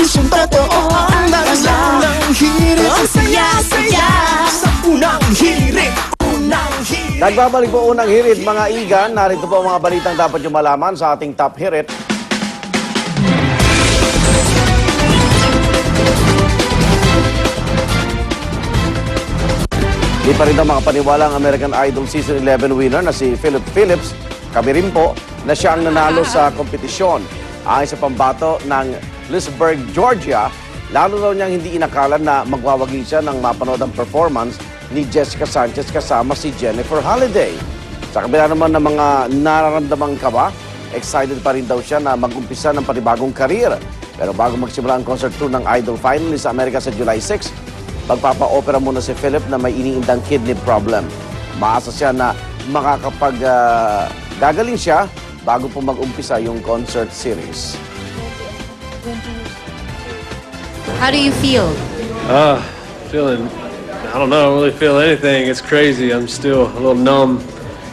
pusyong totoo ang unang hirit. Ang saya-saya sa unang hirit. Nagbabalik po unang hirit, mga igan. Narito po ang mga balitang dapat nyo malaman sa ating top hirit. Di pa rin daw makapaniwala ang American Idol Season 11 winner na si Philip Phillips. Kami rin po na siya ang nanalo sa kompetisyon. Ayon sa pambato ng Leesburg, Georgia, lalo daw niyang hindi inakala na magwawagi siya ng mapanood ang performance ni Jessica Sanchez kasama si Jennifer Holliday. Sa kabila naman ng mga nararamdamang kaba, excited pa rin daw siya na mag-umpisa ng panibagong karir. Pero bago magsimula ang concert tour ng Idol finalist sa Amerika sa July 6, magpapa-opera muna si Philip na may iniindang kidney problem. Maasa siya na gagaling siya bago po mag-umpisa yung concert series. How do you feel? Feeling, I don't know, I don't really feel anything. It's crazy. I'm still a little numb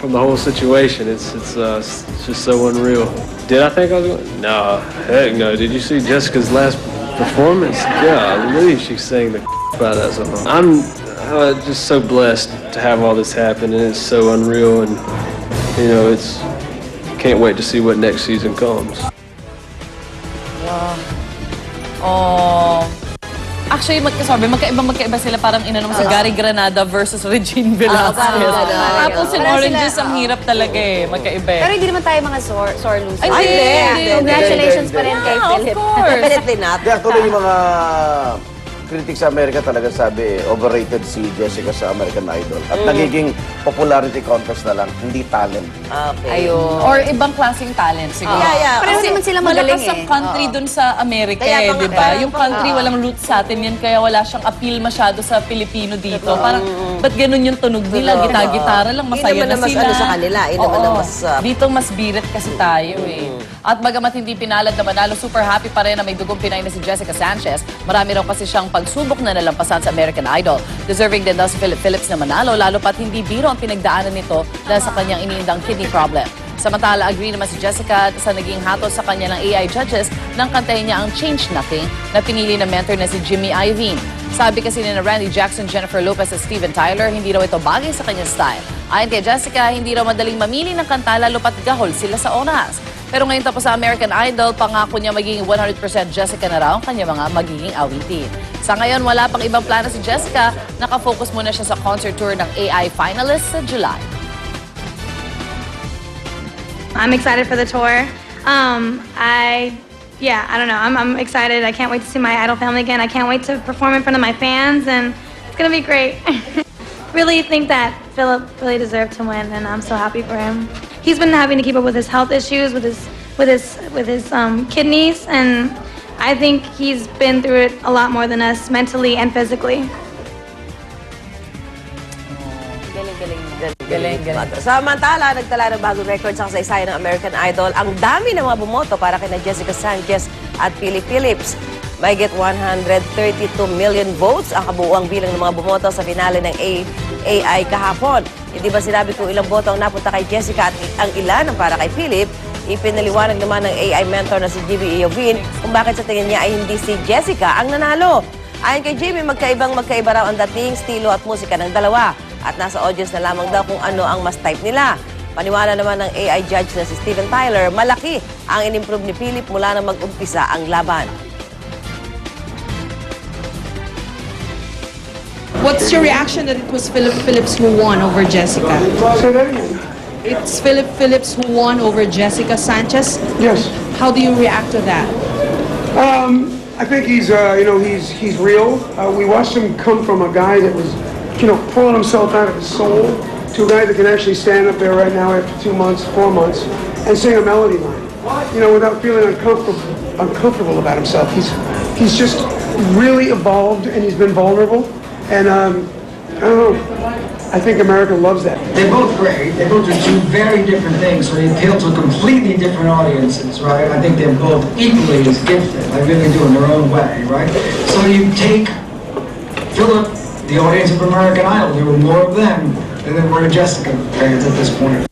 from the whole situation. It's just so unreal. Did I think I was going? No, heck no. Did you see Jessica's last performance? Yeah, I believe she sang the out of that song. I'm just so blessed to have all this happen, and it's so unreal, and you know, can't wait to see what next season comes. Actually, magkaiba sila, parang inanong sa Gary Granada versus Regine Velasquez. Apples and oranges, ang hirap talaga eh. Magkaiba eh. Pero hindi naman tayo mga sore losers. Ay, hindi. Congratulations pa rin kay Yeah, Philip. of course. Definitely not. Kaya tuloy yung mga critics sa Amerika talaga sabi, overrated si Jessica sa American Idol. At nagiging popularity contest na lang, hindi talent. Okay. Ayun. Or ibang klaseng talent siguro. Yeah. Pareho Kasi naman sila magaling malakas ang country dun sa Amerika Kaya di ba? Yung country walang roots sa atin yan, kaya wala siyang appeal masyado sa Pilipino dito. Parang, ba't ganun yung tunog nila? Gitara lang, masaya na sila. Mas sa kanila. Dito mas birit kasi tayo eh. At bagamat hindi pinalad na manalo, super happy pa rin na may dugong Pinay na si Jessica Sanchez. Marami raw kasi siyang pagsubok na nalampasan sa American Idol. Deserving din daw si Philip Phillips na manalo, lalo pat hindi biro ang pinagdaanan nito dahil sa kanyang iniindang kidney problem. Samantala, agree naman si Jessica sa naging hatos sa kanya ng AI judges nang kantahin niya ang Change Nothing na pinili na mentor na si Jimmy Iovine. Sabi kasi ni Randy Jackson, Jennifer Lopez at Steven Tyler, hindi raw ito bagay sa kanyang style. Ayon kay Jessica, hindi raw madaling mamili ng kanta lalo pat gahol sila sa oras. Pero ngayon tapos sa American Idol, pangako niya magiging 100% Jessica na raw ang kanya mga magiging awitin. Sa ngayon, wala pang ibang plano si Jessica. Nakafocus muna siya sa concert tour ng AI finalists sa July. I'm excited for the tour. I don't know. I'm excited. I can't wait to see my Idol family again. I can't wait to perform in front of my fans, and it's gonna be great. Really think that Philip really deserved to win, and I'm so happy for him. He's been having to keep up with his health issues, with his kidneys, and I think he's been through it a lot more than us, mentally and physically. Galing. Samantala, nagtala ng bagong record sa kasaysayan ng American Idol. Ang dami ng mga bumoto para kina Jessica Sanchez at Philip Phillips. May get 132 million votes ang kabuuang bilang ng mga bumoto sa finale ng AI kahapon. Hindi ba sinabi kung ilang boto ang napunta kay Jessica at ang ilan ang para kay Philip? Ipinaliwanag naman ng AI mentor na si Jimmy Iovine kung bakit sa tingin niya ay hindi si Jessica ang nanalo. Ayon kay Jimmy, magkaiba raw ang dating, estilo at musika ng dalawa. At nasa audience na lamang daw kung ano ang mas type nila. Paniwala naman ng AI judge na si Steven Tyler, malaki ang inimprove ni Philip mula na mag-umpisa ang laban. What's your reaction that it was Philip Phillips who won over Jessica? Say that again. It's Philip Phillips who won over Jessica Sanchez? Yes. How do you react to that? I think he's real. We watched him come from a guy that was, pulling himself out of his soul to a guy that can actually stand up there right now after 2 months, 4 months, and sing a melody line, without feeling uncomfortable about himself. He's just really evolved, and he's been vulnerable, and I don't know. I think America loves that. They're both great. They both do two very different things, so they appeal to completely different audiences, right? I think they're both equally as gifted. I really do in their own way, right? So you take Philip, the audience of American Idol, there were more of them than there were Jessica fans at this point.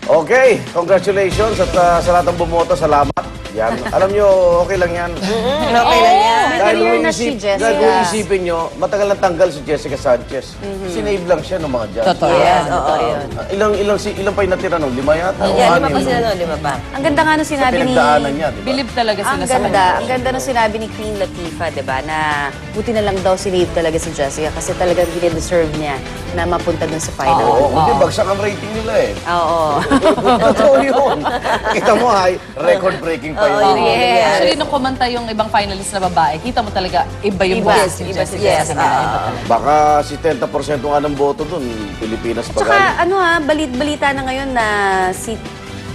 Okay, congratulations at sa lahat ng bumoto, salamat. Yan. Alam nyo, okay lang yan. Okay lang yan. Dahil career kung na si Jessica. dahil kung isipin nyo, matagal na tanggal si Jessica Sanchez. Sinave lang siya ng mga judge. Totoo Yes, yan. oo. Ilang pa yung natira nun? 5 yata? O Yan, lima 6? pa sila noon, 5 pa. Ang ganda nga nung Sa sinabi ni... pinagdaanan niya, di ba? Believe talaga sila Ang sa ganda. kanya. Ang ganda nung sinabi ni Queen Latifah, di ba, na buti na lang daw sinave talaga si Jessica kasi talagang deserve niya na mapunta dun sa final. Oo, hindi, bagsak ang rating nila eh. Oo. Totoo yun. Kita mo, record-breaking pa yun. Oo, yes. Actually, nung kumanta yung ibang finalist na babae, kita mo talaga iba yung Iba. boses ni Iba si Jessica. Jessica. Baka si 70% nga ng boto dun, Pilipinas pa Tsaka galing. ano balita na ngayon na si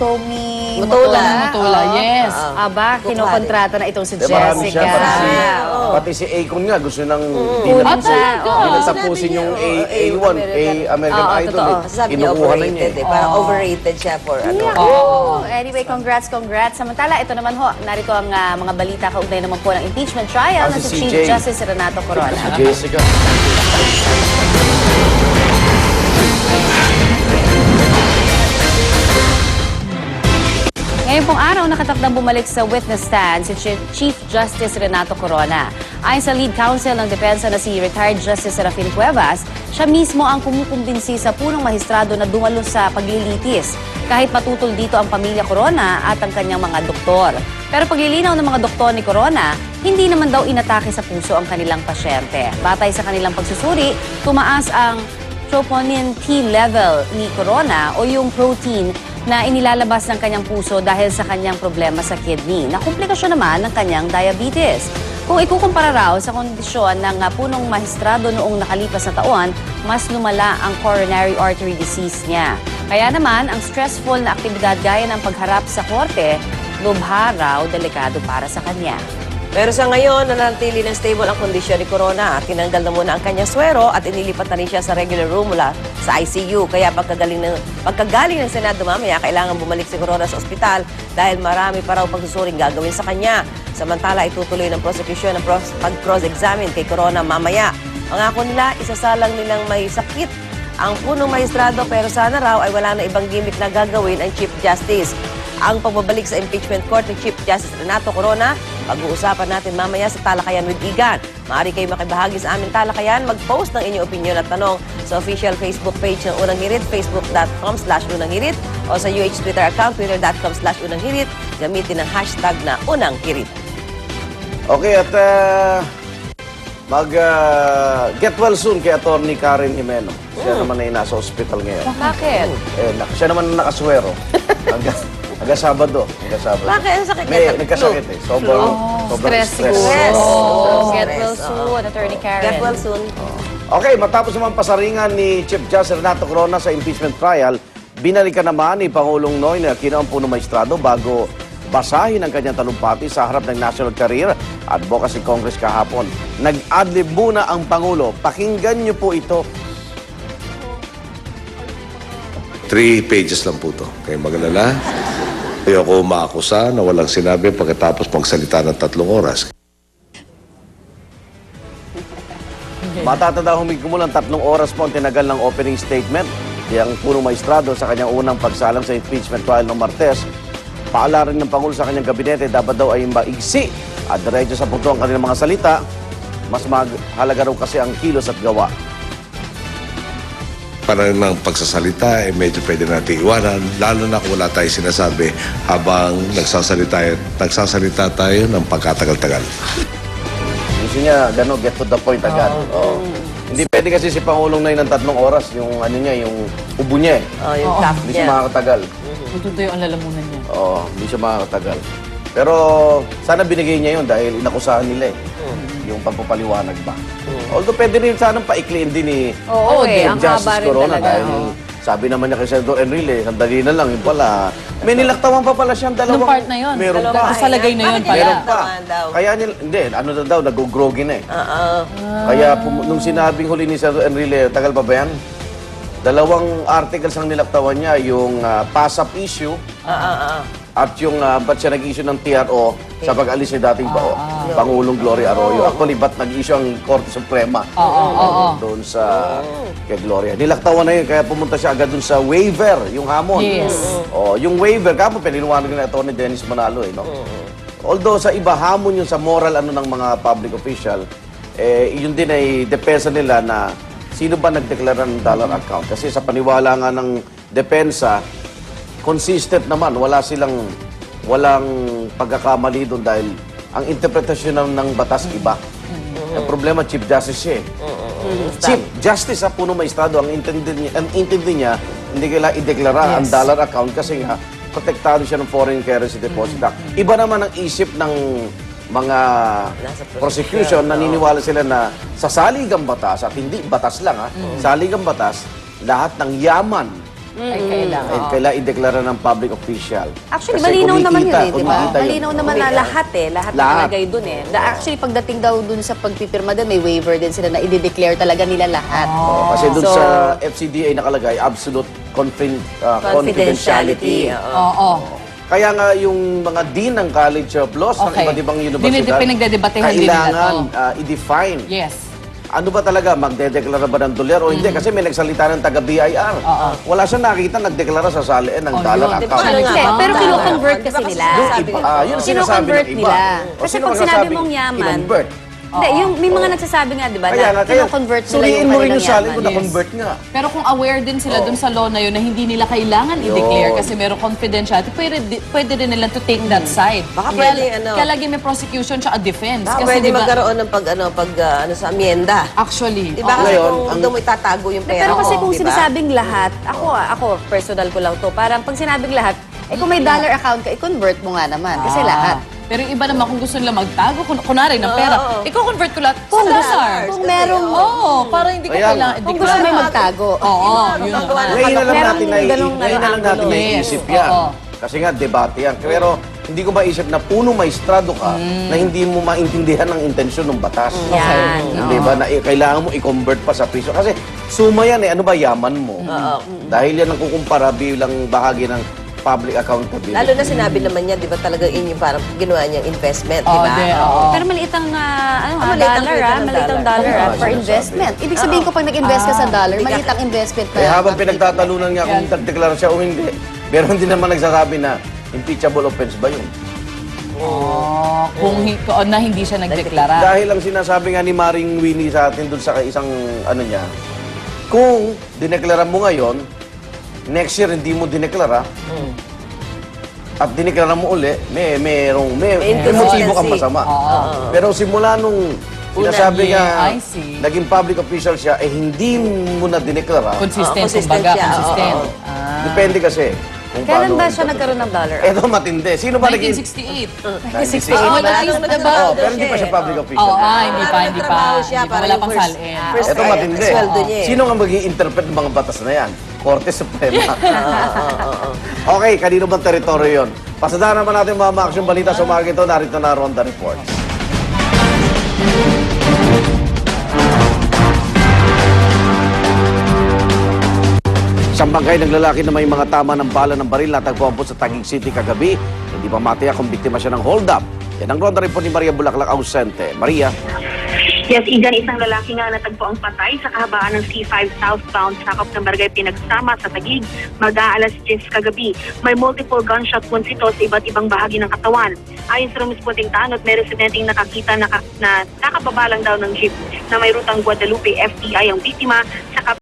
Tommy Mottola. Mottola, yes. Aba, kinokontrata na itong si Di, marami Jessica. siya. Oo. Pati si Akon nga, gusto nang Kunin siya. Hindi Oo. na tapusin yung A1, American Oo, Idol. totoo. Kasi sabi niya Kinukuha na niya overrated eh. eh. Parang overrated siya for ano. Anyway, congrats. Samantala, ito naman ho, narito ang mga balita kaugnay naman po ng impeachment trial Ah, na si si Chief CJ. Justice Renato Corona. Jessica. Ngayon pong araw, nakatakdang bumalik sa witness stand si Chief Justice Renato Corona. Ayon sa lead counsel ng depensa na si retired Justice Serafin Cuevas, siya mismo ang kumukumbinsi sa punong mahistrado na dumalo sa paglilitis, kahit matutol dito ang pamilya Corona at ang kanyang mga doktor. Pero paglilinaw ng mga doktor ni Corona, hindi naman daw inatake sa puso ang kanilang pasyente. Batay sa kanilang pagsusuri, tumaas ang troponin T level ni Corona o yung protein na inilalabas ng kanyang puso dahil sa kanyang problema sa kidney, na komplikasyon naman ng kanyang diabetes. Kung ikukumpara raw sa kondisyon ng punong mahistrado noong nakalipas na taon, mas lumala ang coronary artery disease niya. Kaya naman, ang stressful na aktibidad gaya ng pagharap sa korte, lubha raw delikado para sa kanya. Pero sa ngayon, nanatili ng stable ang kondisyon ni Corona at tinanggal na muna ang kanyang swero at inilipat na rin siya sa regular room mula sa ICU. Kaya pagkagaling ng Senado mamaya, kailangan bumalik si Corona sa ospital dahil marami pa raw pagsusuring gagawin sa kanya. Samantala, itutuloy ng prosecution ang pag-cross-examine kay Corona mamaya. Pangako nila, isasalang nilang may sakit ang punong maestrado pero sana raw ay wala na ibang gimmick na gagawin ang Chief Justice. Ang pagbabalik sa impeachment court ni Chief Justice Renato Corona, pag-uusapan natin mamaya sa Talakayan with Igan. Maaari kayo makibahagi sa aming Talakayan, mag-post ng inyong opinion at tanong sa official Facebook page ng Unang Hirit, facebook.com/unanghirit o sa UH Twitter account, twitter.com/unanghirit. Gamitin ang hashtag na Unang Hirit. Okay, at get well soon kay Atty. Karen Jimeno. Siya naman ay nasa ospital ngayon. Bakit? Siya naman ang nakaswero. Hanggang Sabado. Bakit? Ang sakit May niya? nagkasakit eh. Sobrang Stress stress. siguro. Stress. Get Stress. well soon, Attorney Karen. Get well soon. Okay, matapos naman pasaringan ni Chief Justice Renato Corona sa impeachment trial, binalikan naman ni Pangulong Noynoy Aquino ang punong maestrado bago basahin ang kanyang talumpati sa harap ng National Career Advocacy Congress kahapon. Nag-adlib muna ang Pangulo. Pakinggan niyo po ito. 3 pages lang po ito. Kaya magalala. Ayoko maakusa na walang sinabi pagkatapos magsalita ng 3 oras. Matatanda humigumulang 3 oras po ang tinagal ng opening statement ng punong maestrado sa kanyang unang pagsalang sa impeachment trial ng Martes. Paala rin ng Pangulo sa kanyang gabinete, dapat daw ay maigsi at diretso sa punto ang kanilang mga salita. Mas mahalaga raw kasi ang kilos at gawa. Para ng pagsasalita, medyo pwede natin iwanan, lalo na kung wala tayo sinasabi habang nagsasalita tayo ng pagkatagal-tagal. Gusto niya, get to the point agad. Oo. Hindi pwede kasi si Pangulong na ng 3 oras, yung ano niya, yung ubo niya eh. Yung top Hindi siya niya. makakatagal. Tutuyo ang lalamunan niya. Oo, hindi siya makakatagal. Pero sana binigay niya yun dahil inakusahan nila eh. Yung pagpapaliwanag ba. Although pwede rin sanang paikliin din ni Oo, ang Justice haba rin Corona talaga. dahil sabi naman niya kay Senator Enrile, sandali na lang, yun pala. May nilaktawan pa pala siyang dalawang... Nung part na yun. Meron Dalawa pa. Sa lagay na yun Bakit pala. Meron pa. nilaktawan daw? Kaya hindi, ano na daw, nag-grogi na eh. Oo. Kaya nung sinabing huli ni Senator Enrile, tagal pa ba yan? 2 articles ang nilaktawan niya, yung pass-up issue at yung ba't siya nag-issue ng TRO sa pag-alis ni dating Pangulong Gloria Arroyo. Actually, ba't nag-issue ang Korte Suprema doon sa kay Gloria. Nilaktawan na yun, kaya pumunta siya agad doon sa waiver, yung hamon. Yes. Yung waiver, kamo piniluwanag na ito ni Dennis Manalo eh, no? Although sa iba, hamon yun sa moral ng mga public official, yun din ay depensa nila na sino ba nagdeklara ng dollar account. Kasi sa paniwala nga ng depensa, consistent naman, walang pagkakamali doon dahil ang interpretasyon ng batas iba. Ang problema, Chief Justice siya eh. Chief Justice sa punong maestrado, ang intindi niya, hindi kailangan ideklara ang dollar account kasi nga, protektado siya ng Foreign Currency Deposit Act. Iba naman ang isip ng mga prosecution, naniniwala sila na sa saligang batas, at hindi batas lang saligang batas, lahat ng yaman Ay, kailangan. kailangan ideklara ng public official. Actually, Kasi malinaw naman yun di ba? kumikita yun. Malinaw naman na lahat Lahat Lahat. nilagay dun Actually, pagdating daw dun sa pagpipirma dun, may waiver din sila na i-declare talaga nila lahat. Kasi doon So, sa FCDA nakalagay, absolute confidentiality. Oo. Kaya nga yung mga dean ng College of Laws ng Okay. iba't ibang universidad, Pinagdedebatehan din nila kailangan to. i-define. Yes. Ano ba talaga, magdedeklara ba ng dolyar o hindi? Kasi may nagsalita ng taga-BIR. Wala siya nakita nagdeklara sa saliin ng dollar yun. account. Paano nga? Hindi, pero Ah. kino-convert kasi Diba nila. Yung iba, yun ang sinasabi Kino-convert ng iba. nila. O, Kasi sino pag magsasabi? sinabi mong yaman, Kinonvert. hindi, yung may mga nagsasabi nga, di ba, Kaya na kino-convert nila suriin yung mo rin kanilang yung salin yaman. kung na-convert nga. Pero kung aware din sila dun sa law na yun na hindi nila kailangan i-declare kasi meron confidentiality, pwede din nila to take that side. Baka Kaya- pwede, ano. Kaya lagi may prosecution tsaka defense. Baka Kasi pwede diba, magkaroon ng sa amienda. actually, Diba kasi Ngayon, kung doon mo itatago yung pera Pero kasi mo, kung diba? sinasabing lahat, ako, personal ko lang to, parang pag sinabing lahat, kung may dollar account ka, i-convert mo nga naman. Kasi lahat. Pero yung iba naman kung gusto nila magtago, kunwari ng pera, i-convert ko lahat sa dollar. Kung merong, Oo, para hindi ko Kaya kailangan kung gusto i-declare. may magtago. Oo, yun Magagawa na. ng Ngayon na lang Merong natin ganung ngayon na lang natin angulo. naiisip Yes, yan. oo. Kasi nga, debate yan. Pero hindi ko maisip na puno maestrado ka na hindi mo maintindihan ang intensyon ng batas. Yan. Hindi ba? Na kailangan mo i-convert pa sa piso. Kasi suma yan eh. Ano ba yaman mo? Dahil yan ang kukumpara bilang bahagi ng public accountability. Lalo na sinabi naman niya, di ba talaga yun yung parang ginawa niyang investment, di Oo, ba? oo. Pero maliit ang maliit ang dollar, kita ng maliit ang dollar. dollar Oo, for sinasabi. investment. Ibig sabihin ko pag nag-invest ka sa dollar, maliit ang investment na. Eh habang pinagtatalunan nga kung nagdeklara siya o hindi, meron din naman nagsasabi na impeachable offense ba yun? Kung na hindi siya nagdeklara. Dahil ang sinasabi nga ni Maring Winnie sa atin dun sa isang ano niya, kung dineklara mo ngayon, next year hindi mo dineklara, at dineklara mo uli, may motibo kang masama. Pero simula nung sinasabi Unang nga, year, I see. naging public official siya, hindi mo na dineklara. Consistent, consistent kumbaga, siya, consistent. Depende kasi. Kung Kailan paano ba siya nagkaroon ng dollar? Eto matindi. Sino ba naging... 1968. 1968. Well, at least, diba? Oh, pero hindi pa siya public official. Oo, hindi pa. Nagtrabaho siya, Hindi pa, parang wala yung pang first- salin. first Ito matindi. sweldo niya eh. Sino nga mag-i-interpret ng mga batas na yan? Korte Suprema. Okay, kanino bang teritoryo yun? Pasadahan naman natin mga action balita sa umaga ito. Narito na Ronda Reports. Isang bangkay ng lalaki na may mga tama ng bala ng baril natagpuan po sa Taguig City kagabi. Hindi pa matiyak kung biktima siya ng hold-up. Yan ang Ronda Report ni Maria Bulaklak Ausente. Maria. Yes, Igan, isang lalaki nga natagpo ang patay sa kahabaan ng C5 southbound sakop ng barangay Pinagsama sa Taguig, mag-aalas 10 kagabi. May multiple gunshot wounds ito sa iba't ibang bahagi ng katawan. Ayon sa rumisputing tanod, may residenteng nakakita na nakababa lang daw ng jeep na may rutang Guadalupe FTI ang biktima sa